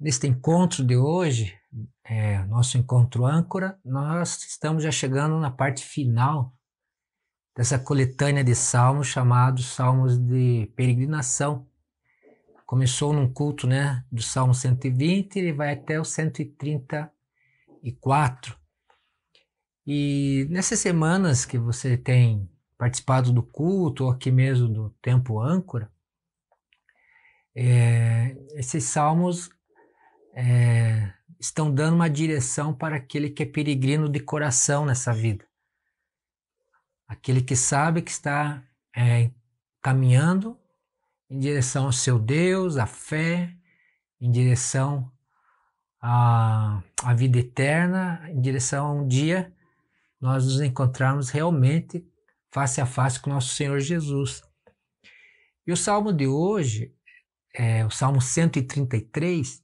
Neste encontro de hoje, nosso encontro âncora, nós estamos já chegando na parte final dessa coletânea de salmos chamados Salmos de Peregrinação. Começou num culto, do Salmo 120 e vai até o 134. E nessas semanas que você tem participado do culto ou aqui mesmo do Tempo Âncora, esses salmos estão dando uma direção para aquele que é peregrino de coração nessa vida. Aquele que sabe que está caminhando em direção ao seu Deus, à fé, em direção à vida eterna, em direção a um dia nós nos encontrarmos realmente face a face com nosso Senhor Jesus. E o salmo de hoje, o Salmo 133,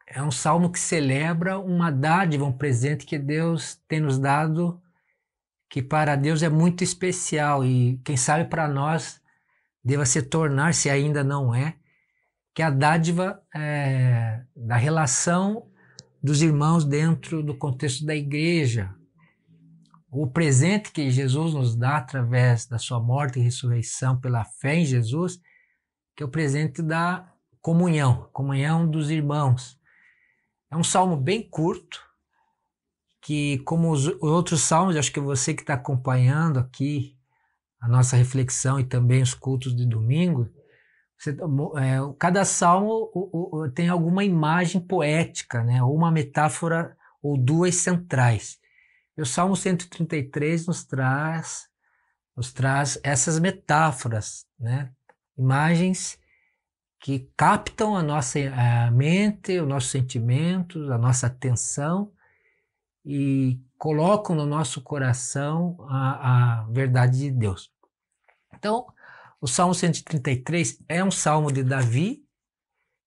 é um salmo que celebra uma dádiva, um presente que Deus tem nos dado, que para Deus é muito especial e quem sabe para nós deva se tornar, se ainda não é, que é a dádiva da relação dos irmãos dentro do contexto da igreja. O presente que Jesus nos dá através da sua morte e ressurreição pela fé em Jesus, que é o presente da comunhão dos irmãos. É um salmo bem curto, que como os outros salmos, acho que você que está acompanhando aqui a nossa reflexão e também os cultos de domingo, cada salmo tem alguma imagem poética, ou uma metáfora ou duas centrais. E o Salmo 133 nos traz essas metáforas, imagens que captam a nossa mente, os nossos sentimentos, a nossa atenção e colocam no nosso coração a verdade de Deus. Então, o Salmo 133 é um salmo de Davi.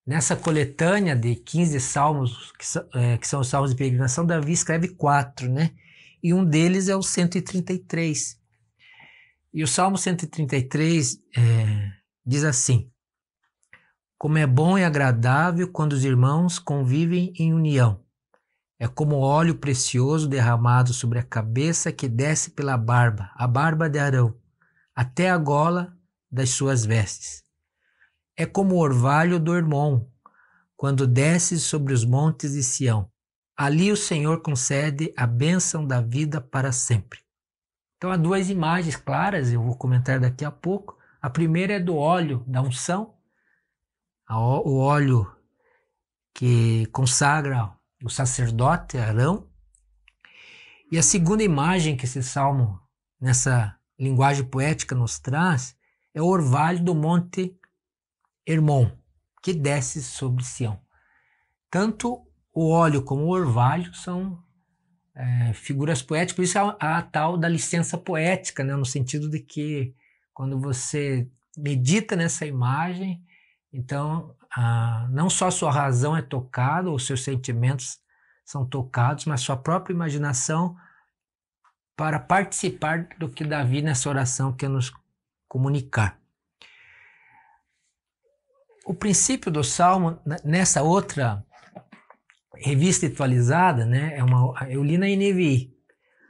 Nessa coletânea de 15 salmos, que são os salmos de peregrinação, Davi escreve 4, E um deles é o 133. E o Salmo 133 diz assim: como é bom e agradável quando os irmãos convivem em união. É como óleo precioso derramado sobre a cabeça que desce pela barba, a barba de Arão, até a gola das suas vestes. É como o orvalho do Hermon, quando desce sobre os montes de Sião. Ali o Senhor concede a bênção da vida para sempre. Então há duas imagens claras, eu vou comentar daqui a pouco. A primeira é do óleo da unção, o óleo que consagra o sacerdote Arão. E a segunda imagem que esse salmo, nessa linguagem poética, nos traz, é o orvalho do monte Hermon, que desce sobre Sião. Tanto o óleo como o orvalho são figuras poéticas, por isso a tal da licença poética, no sentido de que quando você medita nessa imagem, então não só a sua razão é tocada, os seus sentimentos são tocados, mas sua própria imaginação para participar do que Davi nessa oração quer nos comunicar. O princípio do Salmo, nessa outra revista atualizada, eu li na NVI.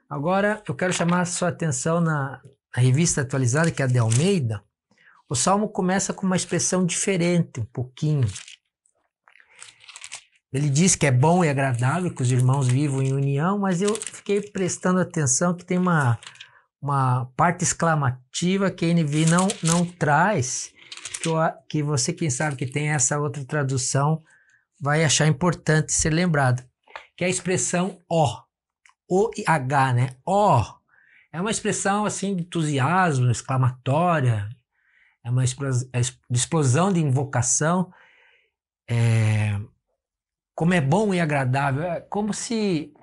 Agora eu quero chamar a sua atenção na revista atualizada, que é a de Almeida. O Salmo começa com uma expressão diferente, um pouquinho. Ele diz que é bom e agradável que os irmãos vivam em união, mas eu fiquei prestando atenção que tem uma parte exclamativa que a NVI não traz, que você, quem sabe que tem essa outra tradução, vai achar importante ser lembrado, que é a expressão O-H, O. É uma expressão assim de entusiasmo, exclamatória, é uma explosão de invocação, como é bom e agradável, é como se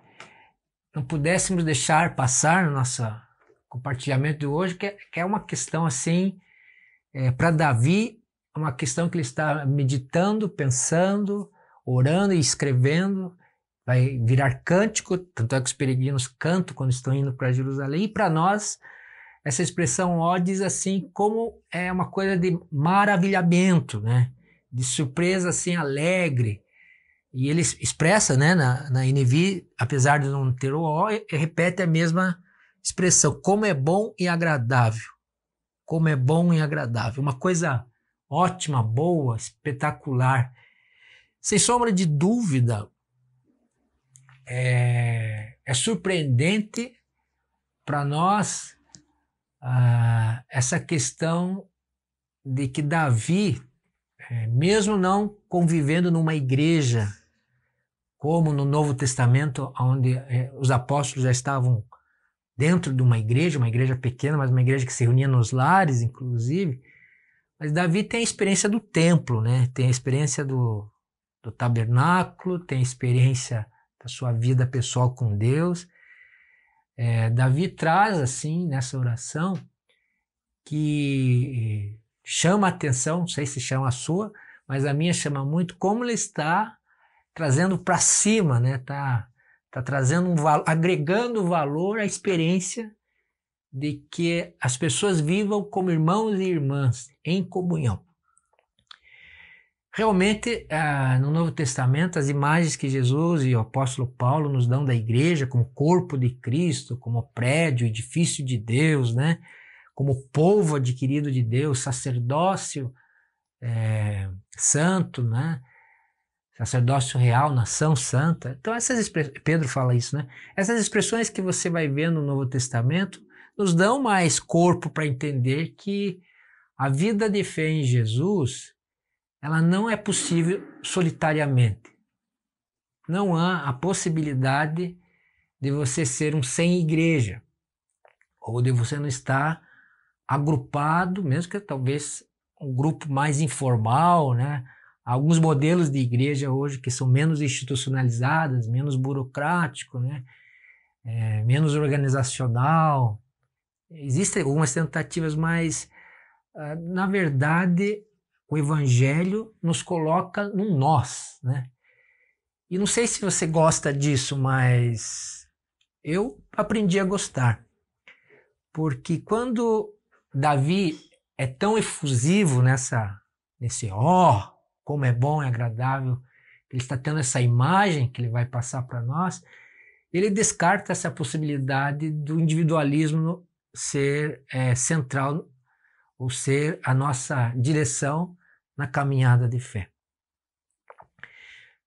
não pudéssemos deixar passar no nosso compartilhamento de hoje, que é uma questão assim, para Davi, uma questão que ele está meditando, pensando, orando e escrevendo, vai virar cântico, tanto é que os peregrinos cantam quando estão indo para Jerusalém, e para nós, essa expressão ó diz assim, como é uma coisa de maravilhamento, de surpresa assim alegre, E ele expressa, né, na NVI, apesar de não ter o O, repete a mesma expressão, como é bom e agradável. Como é bom e agradável. Uma coisa ótima, boa, espetacular. Sem sombra de dúvida, é surpreendente para nós essa questão de que Davi, mesmo não convivendo numa igreja, como no Novo Testamento, onde os apóstolos já estavam dentro de uma igreja pequena, mas uma igreja que se reunia nos lares, inclusive, mas Davi tem a experiência do templo, né? Tem a experiência do tabernáculo, tem a experiência da sua vida pessoal com Deus. Davi traz, assim, nessa oração, que chama a atenção, não sei se chama a sua, mas a minha chama muito, como ele está trazendo para cima, né? Tá trazendo agregando valor à experiência de que as pessoas vivam como irmãos e irmãs, em comunhão. Realmente, no Novo Testamento, as imagens que Jesus e o apóstolo Paulo nos dão da igreja como corpo de Cristo, como prédio, edifício de Deus, né? Como povo adquirido de Deus, sacerdócio santo, né? Sacerdócio real, nação santa. Então essas expressões, Pedro fala isso, né? Essas expressões que você vai ver no Novo Testamento nos dão mais corpo para entender que a vida de fé em Jesus, ela não é possível solitariamente. Não há a possibilidade de você ser um sem igreja, ou de você não estar agrupado, mesmo que talvez um grupo mais informal, né? Alguns modelos de igreja hoje que são menos institucionalizadas, menos burocrático, né? Menos organizacional. Existem algumas tentativas, mas na verdade o evangelho nos coloca num nós, né? E não sei se você gosta disso, mas eu aprendi a gostar. Porque quando Davi é tão efusivo nesse como é bom e agradável, ele está tendo essa imagem que ele vai passar para nós, ele descarta essa possibilidade do individualismo ser central, ou ser a nossa direção na caminhada de fé.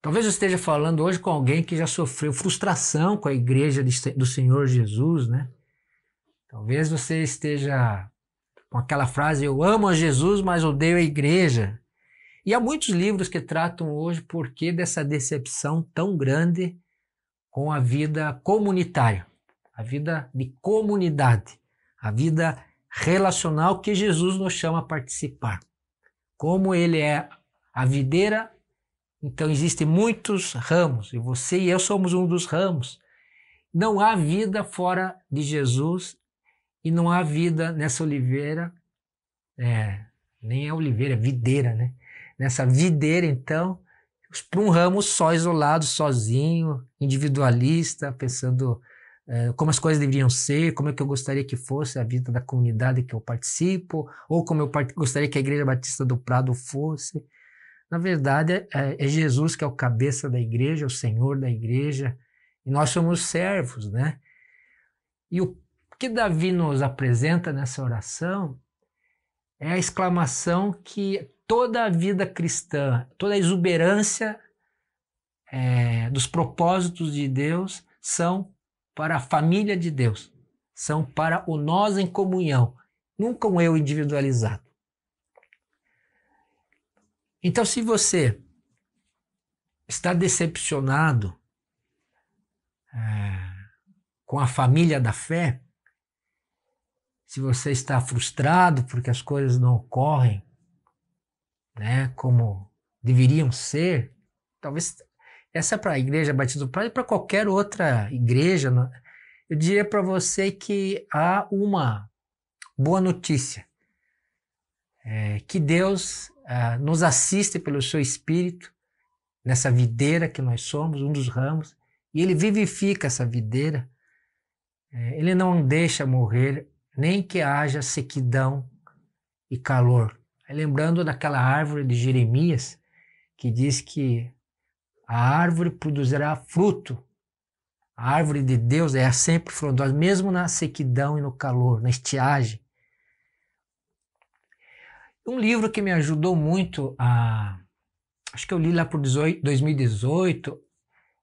Talvez eu esteja falando hoje com alguém que já sofreu frustração com a igreja do Senhor Jesus, né? Talvez você esteja com aquela frase, eu amo a Jesus, mas odeio a igreja. E há muitos livros que tratam hoje por que dessa decepção tão grande com a vida comunitária, a vida de comunidade, a vida relacional que Jesus nos chama a participar. Como ele é a videira, então existem muitos ramos, e você e eu somos um dos ramos. Não há vida fora de Jesus e não há vida nessa oliveira, nem é oliveira, é videira, né? Nessa videira, então, para um ramo só isolado, sozinho, individualista, pensando como as coisas deveriam ser, como é que eu gostaria que fosse a vida da comunidade que eu participo, ou como eu gostaria que a Igreja Batista do Prado fosse. Na verdade, é Jesus que é o cabeça da igreja, o Senhor da igreja, e nós somos servos, né? E o que Davi nos apresenta nessa oração é a exclamação que toda a vida cristã, toda a exuberância dos propósitos de Deus são para a família de Deus, são para o nós em comunhão, nunca um eu individualizado. Então, se você está decepcionado com a família da fé, se você está frustrado porque as coisas não ocorrem, né, como deveriam ser, talvez essa é para a Igreja Batista do Prado e para qualquer outra igreja, eu diria para você que há uma boa notícia, que Deus nos assiste pelo seu Espírito nessa videira que nós somos, um dos ramos, e Ele vivifica essa videira, Ele não deixa morrer, nem que haja sequidão e calor. Lembrando daquela árvore de Jeremias, que diz que A árvore produzirá fruto. A árvore de Deus é sempre frondosa, mesmo na sequidão e no calor, na estiagem. Um livro que me ajudou muito acho que eu li lá por 2018,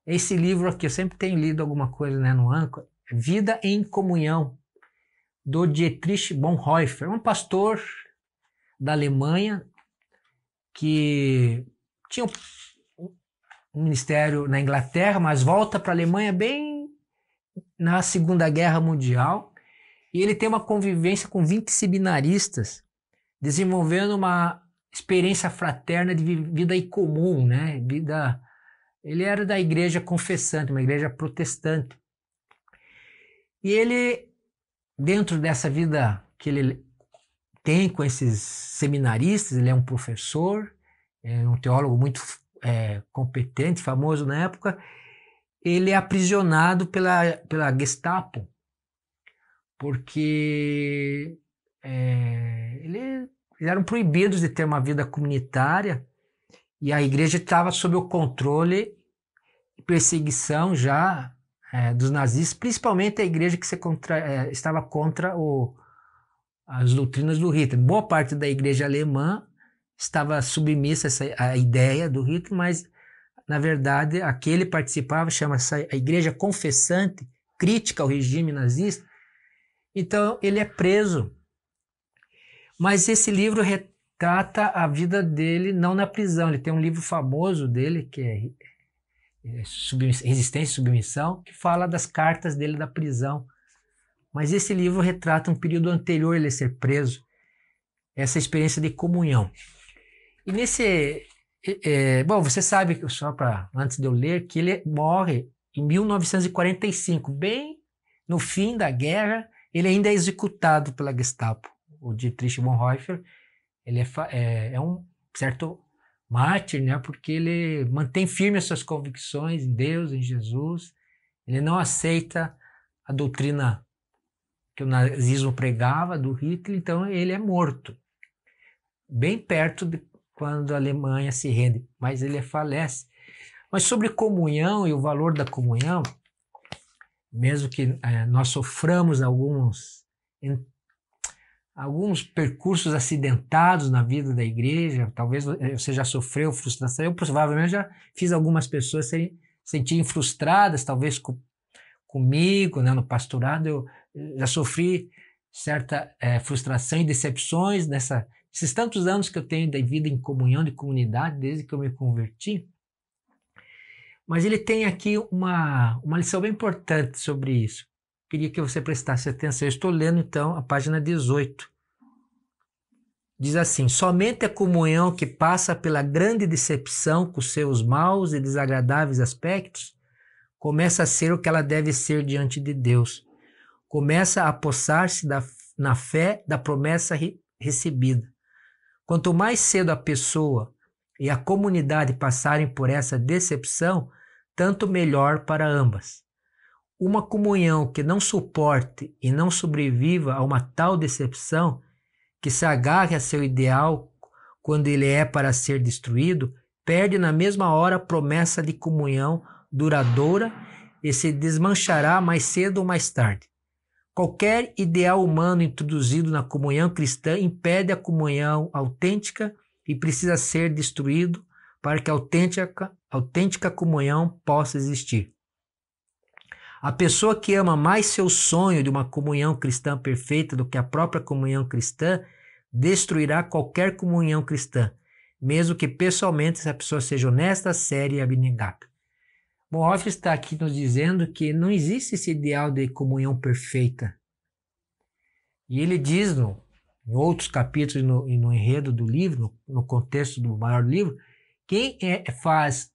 esse livro aqui, eu sempre tenho lido alguma coisa, né, no Anchor, Vida em Comunhão, do Dietrich Bonhoeffer, um pastor da Alemanha que tinha um ministério na Inglaterra, mas volta para a Alemanha bem na Segunda Guerra Mundial, e ele tem uma convivência com 20 seminaristas, desenvolvendo uma experiência fraterna de vida em comum, né? Ele era da igreja confessante, uma igreja protestante. E ele, dentro dessa vida que ele tem com esses seminaristas, ele é um professor, é um teólogo muito competente, famoso na época, ele é aprisionado pela Gestapo, porque eles eram proibidos de ter uma vida comunitária e a igreja estava sob o controle e perseguição já dos nazistas, principalmente a igreja que estava contra as doutrinas do Hitler. Boa parte da igreja alemã estava submissa à ideia do Hitler, mas na verdade a que ele participava chama-se a igreja confessante, crítica ao regime nazista. Então ele é preso. Mas esse livro retrata a vida dele não na prisão. Ele tem um livro famoso dele, que é Resistência e Submissão, que fala das cartas dele da prisão. Mas esse livro retrata um período anterior a ele ser preso, essa experiência de comunhão. E nesse... bom, você sabe, só antes de eu ler, que ele morre em 1945, bem no fim da guerra, ele ainda é executado pela Gestapo. O Dietrich Bonhoeffer, ele é um certo mártir, né? Porque ele mantém firme as suas convicções em Deus, em Jesus. Ele não aceita a doutrina que o nazismo pregava do Hitler, então ele é morto. Bem perto de quando a Alemanha se rende, mas ele falece. Mas sobre comunhão e o valor da comunhão, mesmo que nós soframos alguns percursos acidentados na vida da igreja, talvez você já sofreu frustração, eu provavelmente já fiz algumas pessoas se sentirem frustradas, talvez comigo, né, no pastorado, eu já sofri certa frustração e decepções nesses tantos anos que eu tenho de vida em comunhão, de comunidade, desde que eu me converti. Mas ele tem aqui uma lição bem importante sobre isso. Queria que você prestasse atenção. Eu estou lendo, então, a página 18. Diz assim: somente a comunhão que passa pela grande decepção com seus maus e desagradáveis aspectos começa a ser o que ela deve ser diante de Deus. Começa a apossar-se na fé da promessa recebida. Quanto mais cedo a pessoa e a comunidade passarem por essa decepção, tanto melhor para ambas. Uma comunhão que não suporte e não sobreviva a uma tal decepção, que se agarre a seu ideal quando ele é para ser destruído, perde na mesma hora a promessa de comunhão duradoura e se desmanchará mais cedo ou mais tarde. Qualquer ideal humano introduzido na comunhão cristã impede a comunhão autêntica e precisa ser destruído para que a autêntica comunhão possa existir. A pessoa que ama mais seu sonho de uma comunhão cristã perfeita do que a própria comunhão cristã destruirá qualquer comunhão cristã, mesmo que pessoalmente essa pessoa seja honesta, séria e abnegada. Bonhoeffer está aqui nos dizendo que não existe esse ideal de comunhão perfeita. E ele diz em outros capítulos e no enredo do livro, no contexto do maior livro, quem faz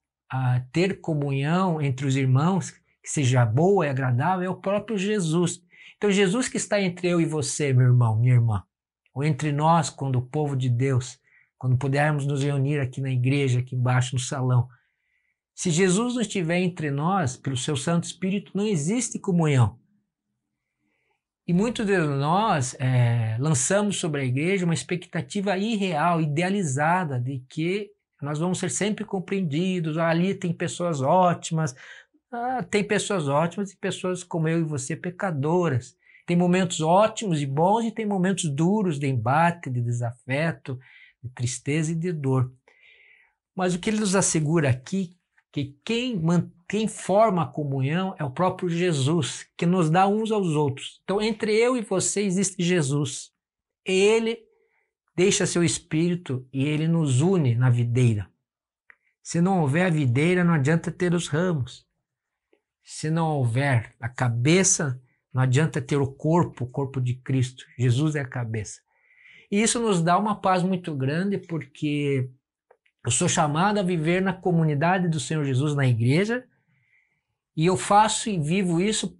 ter comunhão entre os irmãos, que seja boa e agradável, é o próprio Jesus. Então Jesus que está entre eu e você, meu irmão, minha irmã, ou entre nós, quando o povo de Deus, quando pudermos nos reunir aqui na igreja, aqui embaixo no salão, se Jesus não estiver entre nós, pelo seu Santo Espírito, não existe comunhão. E muitos de nós lançamos sobre a igreja uma expectativa irreal, idealizada, de que Nós vamos ser sempre compreendidos. Ali tem pessoas ótimas. Tem pessoas ótimas e pessoas como eu e você, pecadoras. Tem momentos ótimos e bons e tem momentos duros de embate, de desafeto, de tristeza e de dor. Mas o que ele nos assegura aqui, que quem forma a comunhão é o próprio Jesus, que nos dá uns aos outros. Então, entre eu e você existe Jesus. Ele deixa seu espírito e ele nos une na videira. Se não houver a videira, não adianta ter os ramos. Se não houver a cabeça, não adianta ter o corpo de Cristo. Jesus é a cabeça. E isso nos dá uma paz muito grande, porque eu sou chamado a viver na comunidade do Senhor Jesus, na igreja, e eu faço e vivo isso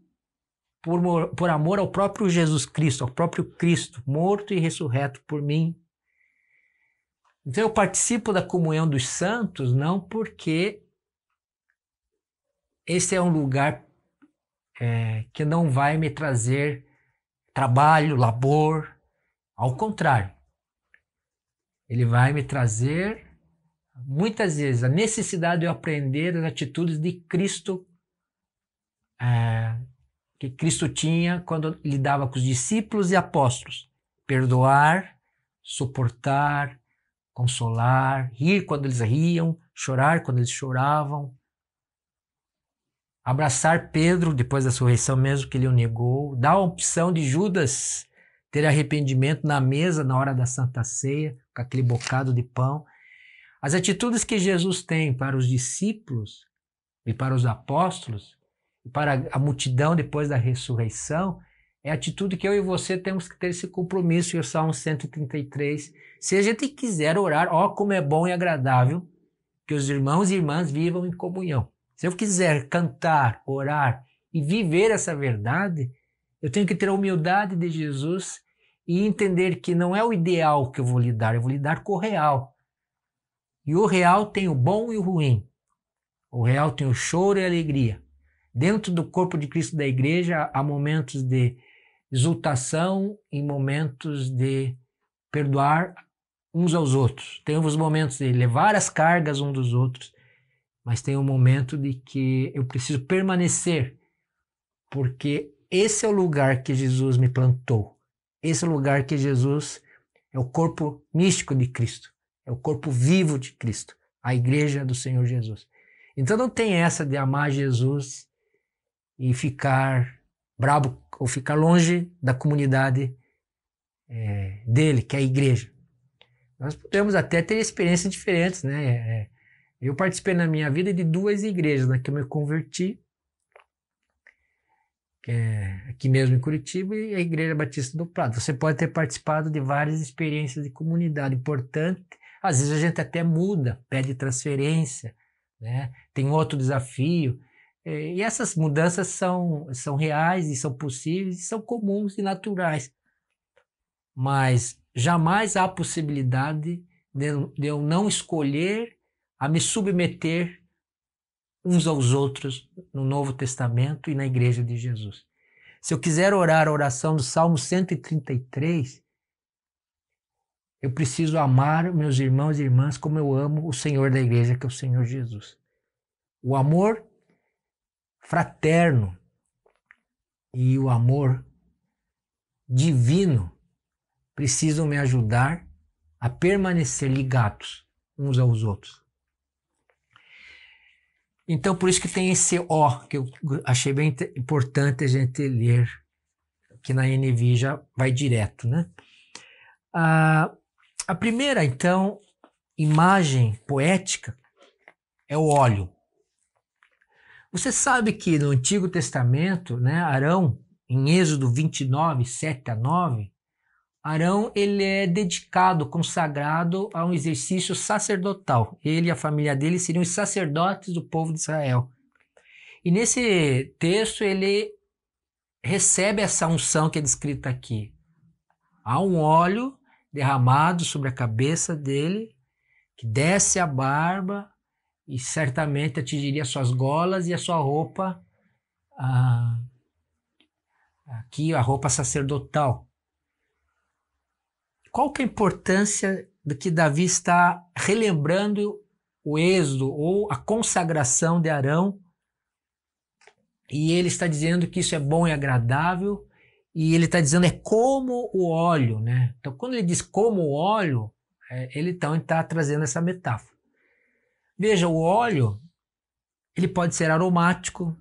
por amor ao próprio Jesus Cristo, ao próprio Cristo, morto e ressurreto por mim. Então eu participo da comunhão dos santos não porque esse é um lugar que não vai me trazer trabalho, labor. Ao contrário, ele vai me trazer, muitas vezes, a necessidade de eu aprender as atitudes de Cristo, que Cristo tinha quando lidava com os discípulos e apóstolos. Perdoar, suportar, consolar, rir quando eles riam, chorar quando eles choravam. Abraçar Pedro depois da ressurreição, mesmo que ele o negou. Dar a opção de Judas ter arrependimento na mesa na hora da Santa Ceia, com aquele bocado de pão. As atitudes que Jesus tem para os discípulos e para os apóstolos e para a multidão depois da ressurreição é a atitude que eu e você temos que ter esse compromisso. E o Salmo 133, se a gente quiser orar, como é bom e agradável que os irmãos e irmãs vivam em comunhão. Se eu quiser cantar, orar e viver essa verdade, eu tenho que ter a humildade de Jesus e entender que não é o ideal que eu vou lidar com o real. E o real tem o bom e o ruim. O real tem o choro e a alegria. Dentro do corpo de Cristo da igreja há momentos de exultação e momentos de perdoar uns aos outros. Tem os momentos de levar as cargas uns dos outros. Mas tem um momento de que eu preciso permanecer, porque esse é o lugar que Jesus me plantou. Esse é o lugar que Jesus é o corpo místico de Cristo, é o corpo vivo de Cristo, a igreja do Senhor Jesus. Então não tem essa de amar Jesus e ficar bravo ou ficar longe da comunidade dele, que é a igreja. Nós podemos até ter experiências diferentes, né? Eu participei na minha vida de 2 igrejas, na que eu me converti, que é aqui mesmo em Curitiba, e a Igreja Batista do Prado. Você pode ter participado de várias experiências de comunidade. Importante, às vezes a gente até muda, pede transferência, né? Tem outro desafio. E essas mudanças são reais e são possíveis, e são comuns e naturais. Mas jamais há possibilidade de eu não escolher a me submeter uns aos outros no Novo Testamento e na Igreja de Jesus. Se eu quiser orar a oração do Salmo 133, eu preciso amar meus irmãos e irmãs como eu amo o Senhor da Igreja, que é o Senhor Jesus. O amor fraterno e o amor divino precisam me ajudar a permanecer ligados uns aos outros. Então, por isso que tem esse que eu achei bem importante a gente ler, que na NVI já vai direto, né? A primeira, então, imagem poética é o óleo. Você sabe que no Antigo Testamento, né, Arão, em Êxodo 29, 7-9, Arão ele é dedicado, consagrado a um exercício sacerdotal. Ele e a família dele seriam os sacerdotes do povo de Israel. E nesse texto ele recebe essa unção que é descrita aqui. Há um óleo derramado sobre a cabeça dele, que desce a barba e certamente atingiria suas golas e a sua roupa, aqui a roupa sacerdotal. Qual que é a importância do que Davi está relembrando o êxodo ou a consagração de Arão, e ele está dizendo que isso é bom e agradável, e ele está dizendo é como o óleo, né? Então, quando ele diz como o óleo, ele então está trazendo essa metáfora. Veja, o óleo, ele pode ser aromático,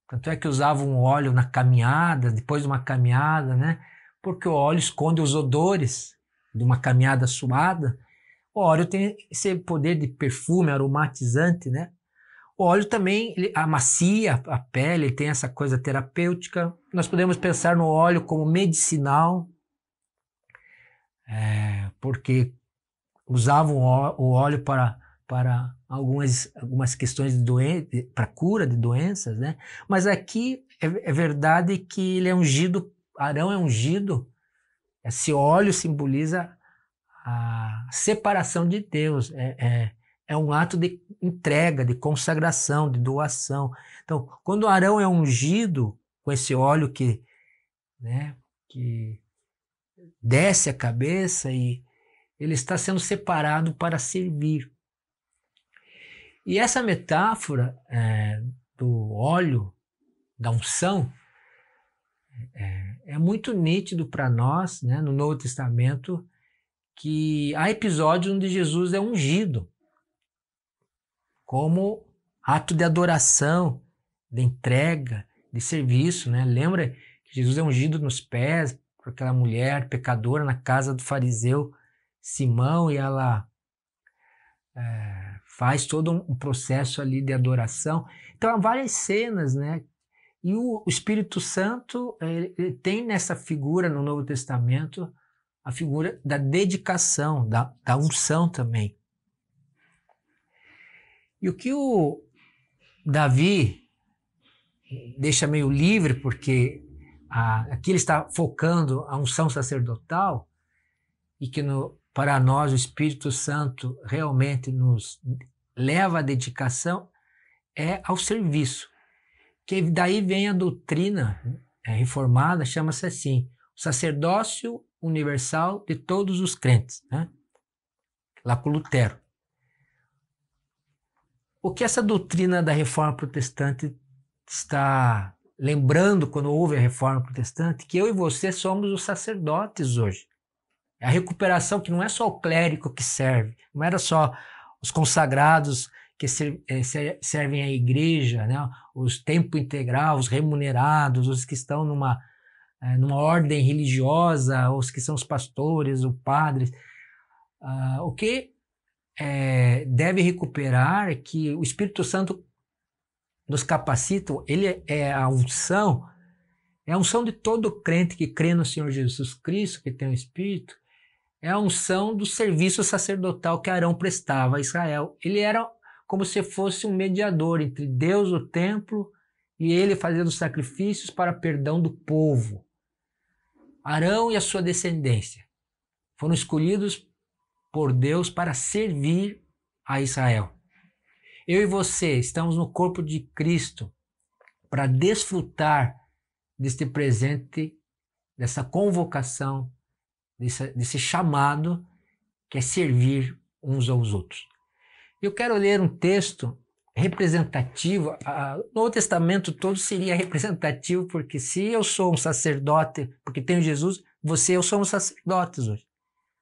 tanto é que usavam óleo na caminhada, depois de uma caminhada, né? Porque o óleo esconde os odores de uma caminhada suada. O óleo tem esse poder de perfume aromatizante, né? O óleo também ele amacia a pele, ele tem essa coisa terapêutica. Nós podemos pensar no óleo como medicinal, porque usavam o óleo para algumas questões de para cura de doenças, né? Mas aqui é verdade que ele é ungido, Arão é ungido, esse óleo simboliza a separação de Deus, é um ato de entrega, de consagração, de doação. Então, quando Arão é ungido com esse óleo né, que desce a cabeça, e ele está sendo separado para servir. E essa metáfora do óleo, da unção, é muito nítido para nós, né, no Novo Testamento, que há episódios onde Jesus é ungido como ato de adoração, de entrega, de serviço, né? Lembra que Jesus é ungido nos pés por aquela mulher pecadora na casa do fariseu Simão, e ela faz todo um processo ali de adoração. Então há várias cenas, né? E o Espírito Santo ele tem nessa figura no Novo Testamento a figura da dedicação, da unção também. E o que o Davi deixa meio livre, porque aqui ele está focando a unção sacerdotal, e que para nós o Espírito Santo realmente nos leva à dedicação, ao serviço. Que daí vem a doutrina reformada, chama-se assim, o sacerdócio universal de todos os crentes, né? Lá com Lutero. O que essa doutrina da Reforma Protestante está lembrando quando houve a Reforma Protestante? Que eu e você somos os sacerdotes hoje. É a recuperação que não é só o clérigo que serve, não era só os consagrados que servem à igreja, né? Os tempo integral, os remunerados, os que estão numa ordem religiosa, os que são os pastores, os padres. O que deve recuperar é que o Espírito Santo nos capacita, ele é a unção de todo crente que crê no Senhor Jesus Cristo, que tem o Espírito, é a unção do serviço sacerdotal que Arão prestava a Israel. Ele era como se fosse um mediador entre Deus, o templo, e ele fazendo sacrifícios para perdão do povo. Arão e a sua descendência foram escolhidos por Deus para servir a Israel. Eu e você estamos no corpo de Cristo para desfrutar deste presente, dessa convocação, desse chamado que é servir uns aos outros. Eu quero ler um texto representativo. O Novo Testamento todo seria representativo, porque se eu sou um sacerdote, porque tenho Jesus, você e eu somos sacerdotes hoje.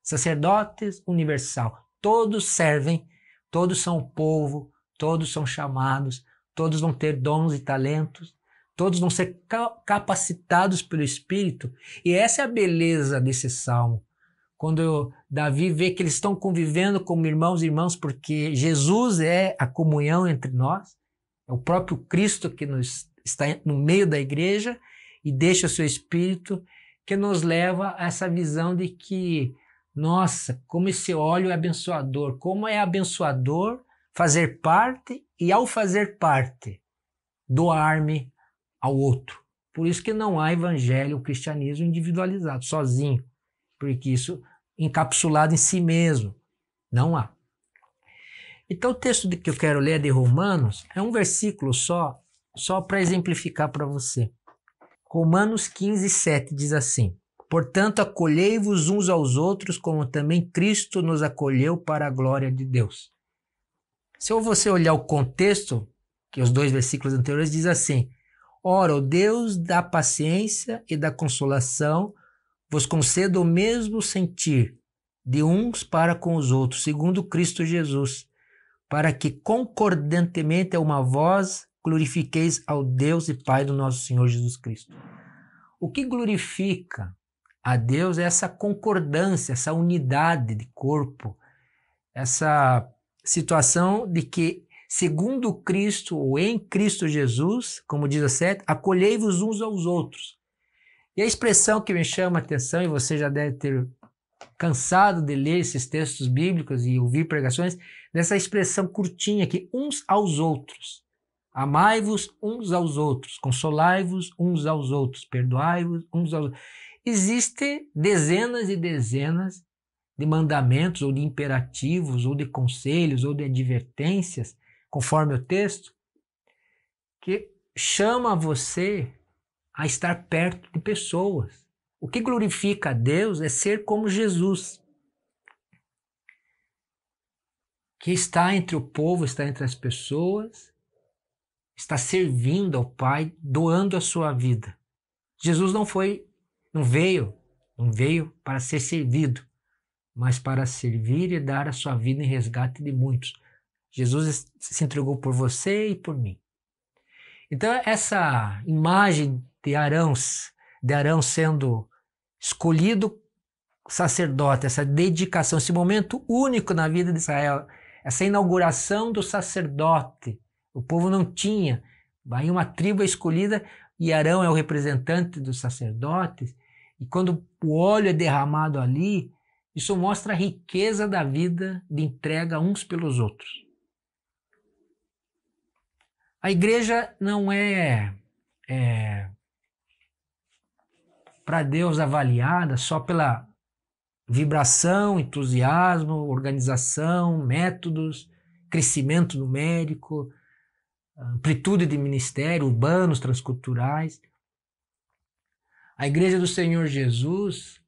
Sacerdotes universal. Todos servem, todos são o povo, todos são chamados, todos vão ter dons e talentos, todos vão ser capacitados pelo Espírito. E essa é a beleza desse salmo. Quando Davi vê que eles estão convivendo como irmãos e irmãs, porque Jesus é a comunhão entre nós, é o próprio Cristo que está no meio da igreja e deixa o seu Espírito, que nos leva a essa visão de que, nossa, como esse óleo é abençoador, como é abençoador fazer parte e, ao fazer parte, doar-me ao outro. Por isso que não há evangelho, o cristianismo individualizado, sozinho, porque isso encapsulado em si mesmo. Não há. Então o texto que eu quero ler de Romanos é um versículo só para exemplificar para você. Romanos 15:7 diz assim: portanto, acolhei-vos uns aos outros, como também Cristo nos acolheu para a glória de Deus. Se você olhar o contexto, que os 2 versículos anteriores diz assim: ora, o Deus da paciência e da consolação vos conceda o mesmo sentir de uns para com os outros, segundo Cristo Jesus, para que concordantemente a uma voz glorifiqueis ao Deus e Pai do nosso Senhor Jesus Cristo. O que glorifica a Deus é essa concordância, essa unidade de corpo, essa situação de que, segundo Cristo ou em Cristo Jesus, como diz a 7, acolhei-vos uns aos outros. E a expressão que me chama a atenção, e você já deve ter cansado de ler esses textos bíblicos e ouvir pregações, dessa expressão curtinha aqui, uns aos outros. Amai-vos uns aos outros, consolai-vos uns aos outros, perdoai-vos uns aos outros. Existem dezenas e dezenas de mandamentos, ou de imperativos, ou de conselhos, ou de advertências, conforme o texto, que chama você a estar perto de pessoas. O que glorifica a Deus é ser como Jesus, que está entre o povo, está entre as pessoas, está servindo ao Pai, doando a sua vida. Jesus não veio para ser servido, mas para servir e dar a sua vida em resgate de muitos. Jesus se entregou por você e por mim. Então essa imagem de Arão sendo escolhido sacerdote, essa dedicação, esse momento único na vida de Israel, essa inauguração do sacerdote, o povo não tinha, aí uma tribo é escolhida e Arão é o representante dos sacerdotes, e quando o óleo é derramado ali, isso mostra a riqueza da vida de entrega uns pelos outros. A igreja não é para Deus avaliada só pela vibração, entusiasmo, organização, métodos, crescimento numérico, amplitude de ministério, urbanos, transculturais. A igreja do Senhor Jesus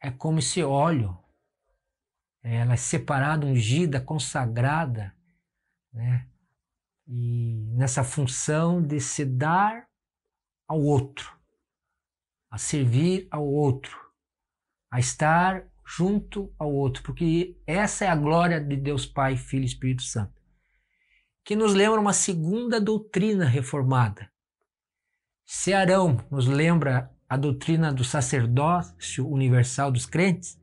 é como esse óleo, ela é separada, ungida, consagrada, né? E nessa função de se dar ao outro, a servir ao outro, a estar junto ao outro, porque essa é a glória de Deus Pai, Filho e Espírito Santo, que nos lembra uma segunda doutrina reformada. Se Arão nos lembra a doutrina do sacerdócio universal dos crentes,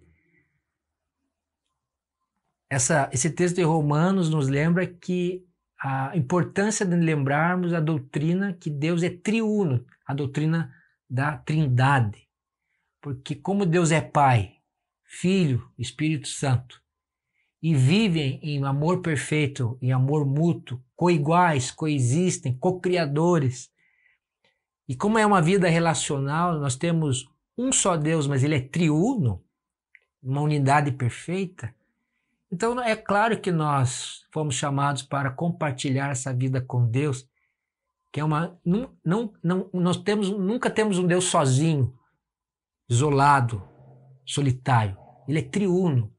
esse texto de Romanos nos lembra que a importância de lembrarmos a doutrina que Deus é triuno, a doutrina da Trindade. Porque como Deus é Pai, Filho, Espírito Santo, e vivem em amor perfeito, em amor mútuo, coiguais, coexistem, co-criadores, e como é uma vida relacional, nós temos um só Deus, mas ele é triuno, uma unidade perfeita. Então é claro que nós fomos chamados para compartilhar essa vida com Deus, que é nunca temos um Deus sozinho, isolado, solitário. Ele é triuno.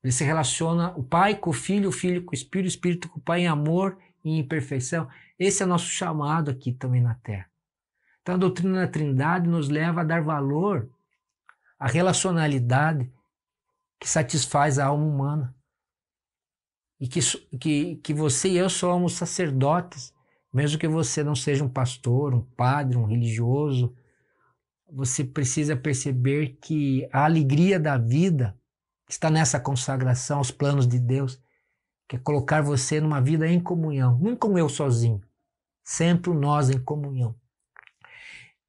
Ele se relaciona o Pai com o Filho com o Espírito, o Espírito com o Pai em amor e em perfeição. Esse é o nosso chamado aqui também na Terra. Então a doutrina da Trindade nos leva a dar valor à relacionalidade que satisfaz a alma humana. E que você e eu somos sacerdotes, mesmo que você não seja um pastor, um padre, um religioso, você precisa perceber que a alegria da vida está nessa consagração aos planos de Deus, que é colocar você numa vida em comunhão, nunca um eu sozinho, sempre nós em comunhão.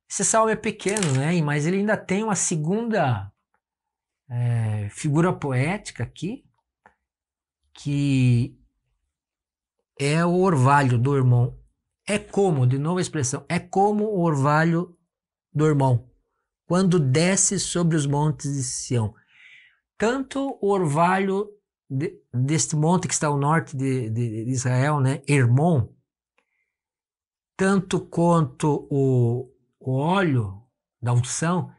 Esse salmo é pequeno, né? Mas ele ainda tem uma segunda figura poética aqui, que é o orvalho do irmão. É como, de novo a expressão, é como o orvalho do irmão, quando desce sobre os montes de Sião. Tanto o orvalho deste monte que está ao norte de Israel, né, Hermon, tanto quanto o óleo da unção,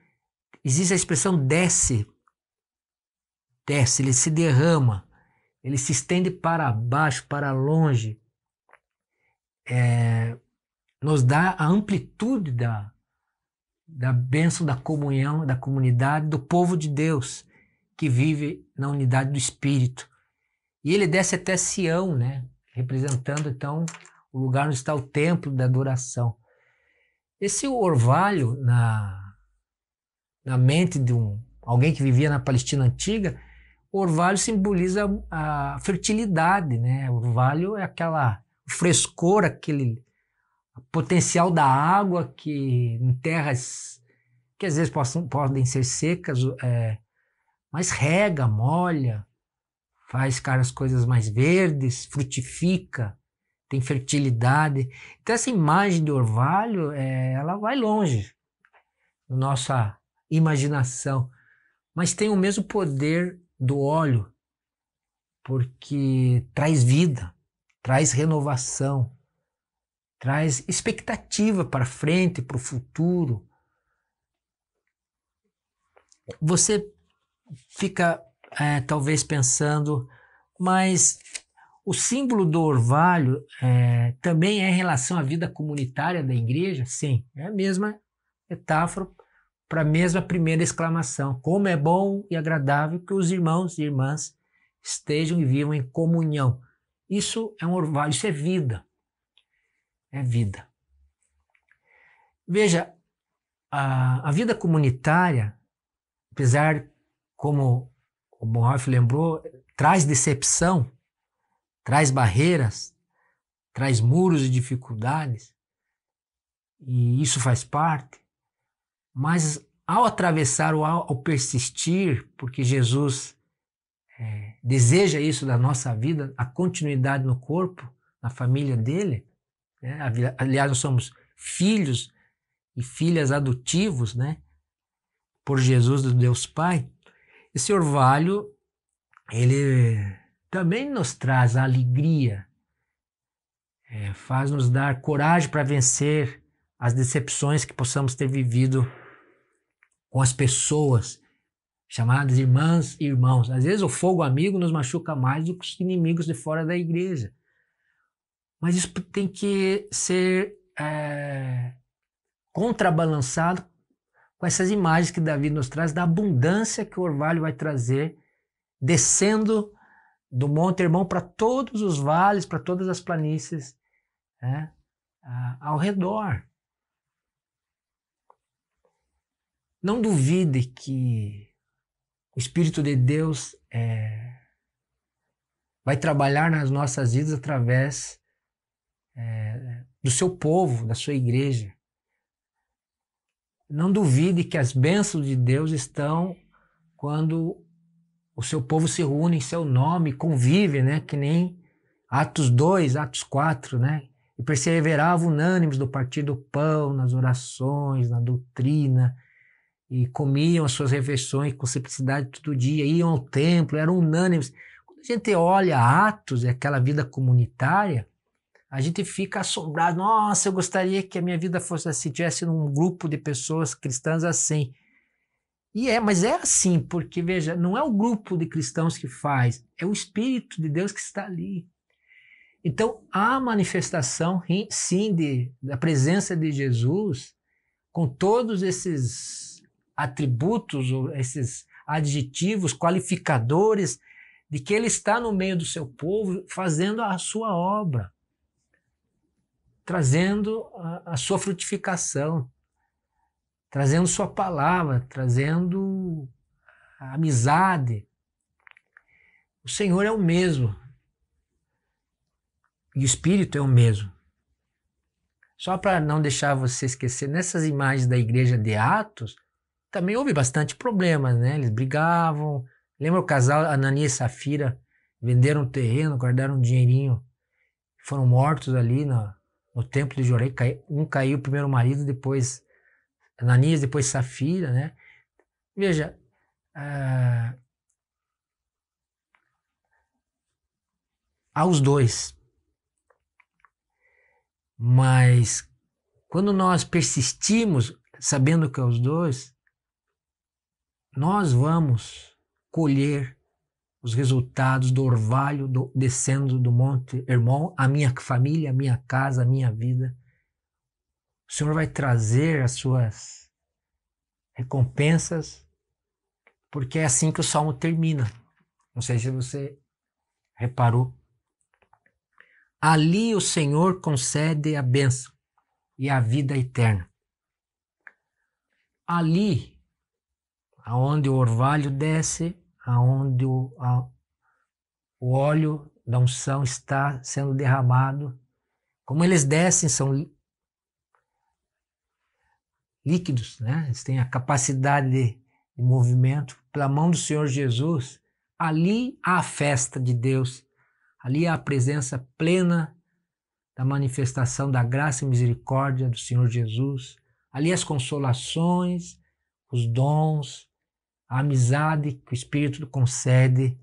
existe a expressão desce, ele se derrama. ele se estende para baixo, para longe, nos dá a amplitude da bênção da comunhão, da comunidade, do povo de Deus, que vive na unidade do Espírito. E ele desce até Sião, né? Representando, então, o lugar onde está o templo da adoração. Esse orvalho na mente de alguém que vivia na Palestina antiga, o orvalho simboliza a fertilidade, né? O orvalho é o frescor, aquele potencial da água que em terras que às vezes podem ser secas, mas rega, molha, faz ficar as coisas mais verdes, frutifica, tem fertilidade. Então essa imagem de orvalho, ela vai longe na nossa imaginação, mas tem o mesmo poder do óleo, porque traz vida, traz renovação, traz expectativa para frente, para o futuro. Você fica talvez pensando, mas o símbolo do orvalho também é em relação à vida comunitária da igreja? Sim, é a mesma metáfora para a mesma primeira exclamação. Como é bom e agradável que os irmãos e irmãs estejam e vivam em comunhão. Isso é um orvalho, isso é vida. É vida. Veja, a vida comunitária, apesar, como o Bonhoeffer lembrou, traz decepção, traz barreiras, traz muros e dificuldades, e isso faz parte, mas ao atravessar ou ao persistir, porque Jesus deseja isso da nossa vida, a continuidade no corpo, na família dele, né? Aliás, nós somos filhos e filhas adotivos, né? Por Jesus do Deus Pai. Esse orvalho, ele também nos traz a alegria, faz nos dar coragem para vencer as decepções que possamos ter vivido com as pessoas, chamadas irmãs e irmãos. Às vezes o fogo amigo nos machuca mais do que os inimigos de fora da igreja. Mas isso tem que ser contrabalançado com essas imagens que Davi nos traz da abundância que o orvalho vai trazer, descendo do Monte Hermon para todos os vales, para todas as planícies ao redor. Não duvide que o Espírito de Deus vai trabalhar nas nossas vidas através do seu povo, da sua igreja. Não duvide que as bênçãos de Deus estão quando o seu povo se reúne em seu nome, convive, né? Que nem Atos 2, Atos 4, né? E perseveravam unânimes no partir do pão, nas orações, na doutrina, e comiam as suas refeições com simplicidade todo dia, iam ao templo, eram unânimes. Quando a gente olha Atos e aquela vida comunitária, a gente fica assombrado. Nossa, eu gostaria que a minha vida fosse assim, tivesse um grupo de pessoas cristãs assim. Mas é assim, porque veja, não é o grupo de cristãos que faz, é o Espírito de Deus que está ali. Então, a manifestação, sim, da presença de Jesus, com todos esses atributos, ou esses adjetivos qualificadores, de que ele está no meio do seu povo, fazendo a sua obra, trazendo a sua frutificação, trazendo sua palavra, trazendo a amizade. O Senhor é o mesmo. E o Espírito é o mesmo. Só para não deixar você esquecer, nessas imagens da igreja de Atos, também houve bastante problemas, né? Eles brigavam. Lembra o casal Ananias e Safira? Venderam um terreno, guardaram um dinheirinho, foram mortos ali no templo de Jorei. Um caiu, o primeiro marido, depois Ananias, depois Safira, né? Veja, há os dois. Mas quando nós persistimos, sabendo que é os dois, nós vamos colher os resultados do orvalho descendo do Monte Hermon, a minha família, a minha casa, a minha vida. O Senhor vai trazer as suas recompensas, porque é assim que o Salmo termina. Não sei se você reparou. Ali o Senhor concede a bênção e a vida eterna. Ali, aonde o orvalho desce, aonde o óleo da unção está sendo derramado, como eles descem, são líquidos, né? Eles têm a capacidade de movimento. Pela mão do Senhor Jesus, ali há a festa de Deus, ali há a presença plena da manifestação da graça e misericórdia do Senhor Jesus, ali as consolações, os dons, a amizade que o Espírito concede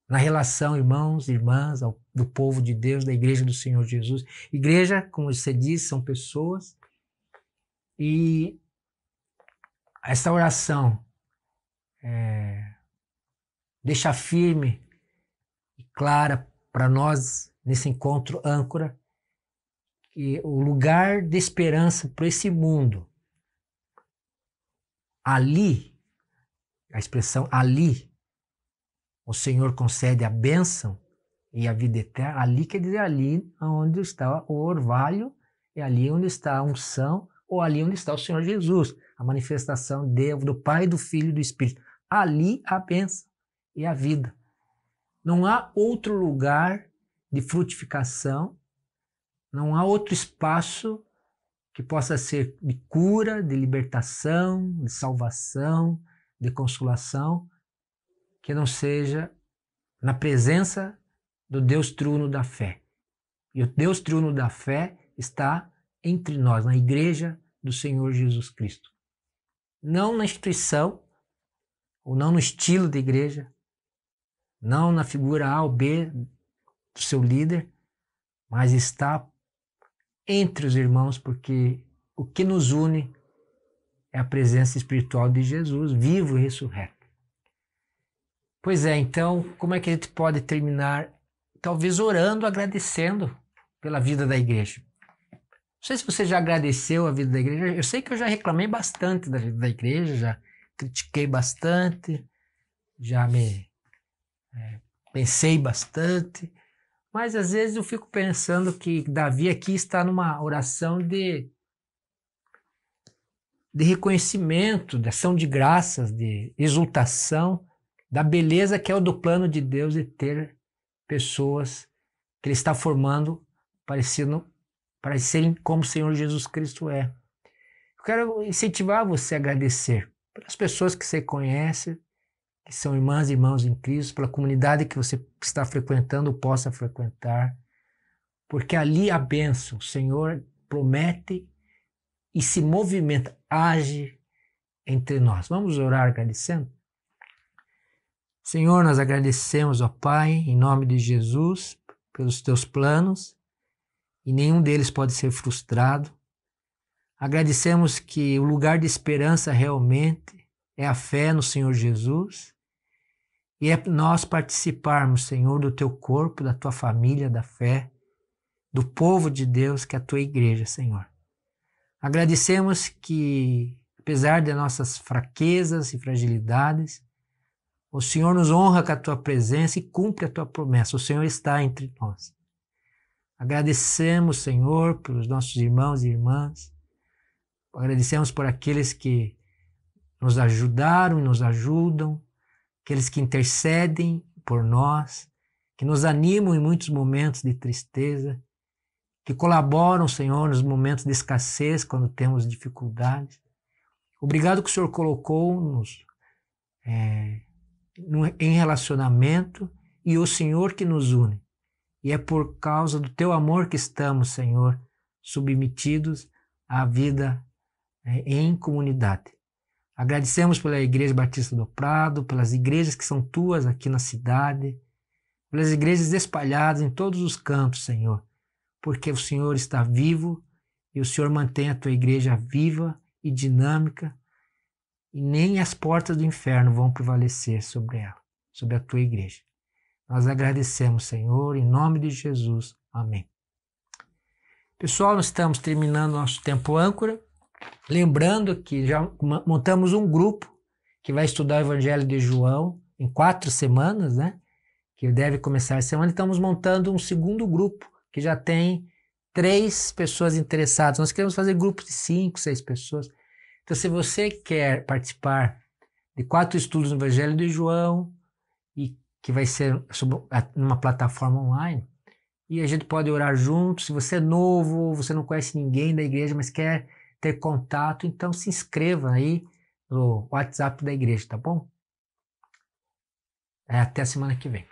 na relação, irmãos e irmãs, do povo de Deus, da igreja do Senhor Jesus. Igreja, como você disse, são pessoas, e essa oração deixa firme e clara para nós, nesse encontro âncora, que o lugar de esperança para esse mundo, ali, a expressão ali, o Senhor concede a bênção e a vida eterna, ali quer dizer ali onde está o orvalho, é ali onde está a unção, ou ali onde está o Senhor Jesus, a manifestação do Pai, do Filho e do Espírito. Ali a bênção e a vida. Não há outro lugar de frutificação, não há outro espaço que possa ser de cura, de libertação, de salvação, de consolação, que não seja na presença do Deus triuno da fé. E o Deus triuno da fé está entre nós, na igreja do Senhor Jesus Cristo. Não na instituição, ou não no estilo de igreja, não na figura A ou B do seu líder, mas está entre os irmãos, porque o que nos une é a presença espiritual de Jesus, vivo e ressurreto. Pois é, então, como é que a gente pode terminar? Talvez orando, agradecendo pela vida da igreja. Não sei se você já agradeceu a vida da igreja. Eu sei que eu já reclamei bastante da vida da igreja, já critiquei bastante, já pensei bastante, mas às vezes eu fico pensando que Davi aqui está numa oração de reconhecimento, de ação de graças, de exultação, da beleza que é o do plano de Deus de ter pessoas que Ele está formando parecerem como o Senhor Jesus Cristo é. Eu quero incentivar você a agradecer pelas pessoas que você conhece, que são irmãs e irmãos em Cristo, pela comunidade que você está frequentando ou possa frequentar, porque ali a bênção, o Senhor promete e se movimenta, age entre nós. Vamos orar agradecendo? Senhor, nós agradecemos, ó Pai, em nome de Jesus, pelos teus planos, e nenhum deles pode ser frustrado. Agradecemos que o lugar de esperança realmente é a fé no Senhor Jesus, e é nós participarmos, Senhor, do teu corpo, da tua família, da fé, do povo de Deus, que é a tua igreja, Senhor. Agradecemos que, apesar de nossas fraquezas e fragilidades, o Senhor nos honra com a tua presença e cumpre a tua promessa. O Senhor está entre nós. Agradecemos, Senhor, pelos nossos irmãos e irmãs. Agradecemos por aqueles que nos ajudaram e nos ajudam, aqueles que intercedem por nós, que nos animam em muitos momentos de tristeza, que colaboram, Senhor, nos momentos de escassez, quando temos dificuldades. Obrigado que o Senhor colocou-nos em relacionamento, e o Senhor que nos une. E é por causa do teu amor que estamos, Senhor, submetidos à vida em comunidade. Agradecemos pela Igreja Batista do Prado, pelas igrejas que são tuas aqui na cidade, pelas igrejas espalhadas em todos os cantos, Senhor, porque o Senhor está vivo e o Senhor mantém a tua igreja viva e dinâmica, e nem as portas do inferno vão prevalecer sobre ela, sobre a tua igreja. Nós agradecemos, Senhor, em nome de Jesus. Amém. Pessoal, nós estamos terminando nosso tempo âncora. Lembrando que já montamos um grupo que vai estudar o Evangelho de João em 4 semanas, né? Que deve começar essa semana. Estamos montando um segundo grupo que já tem 3 pessoas interessadas. Nós queremos fazer grupos de 5, 6 pessoas. Então, se você quer participar de 4 estudos no Evangelho de João, e que vai ser sobre uma plataforma online, e a gente pode orar junto. Se você é novo, você não conhece ninguém da igreja, mas quer ter contato, então se inscreva aí no WhatsApp da igreja, tá bom? Até a semana que vem.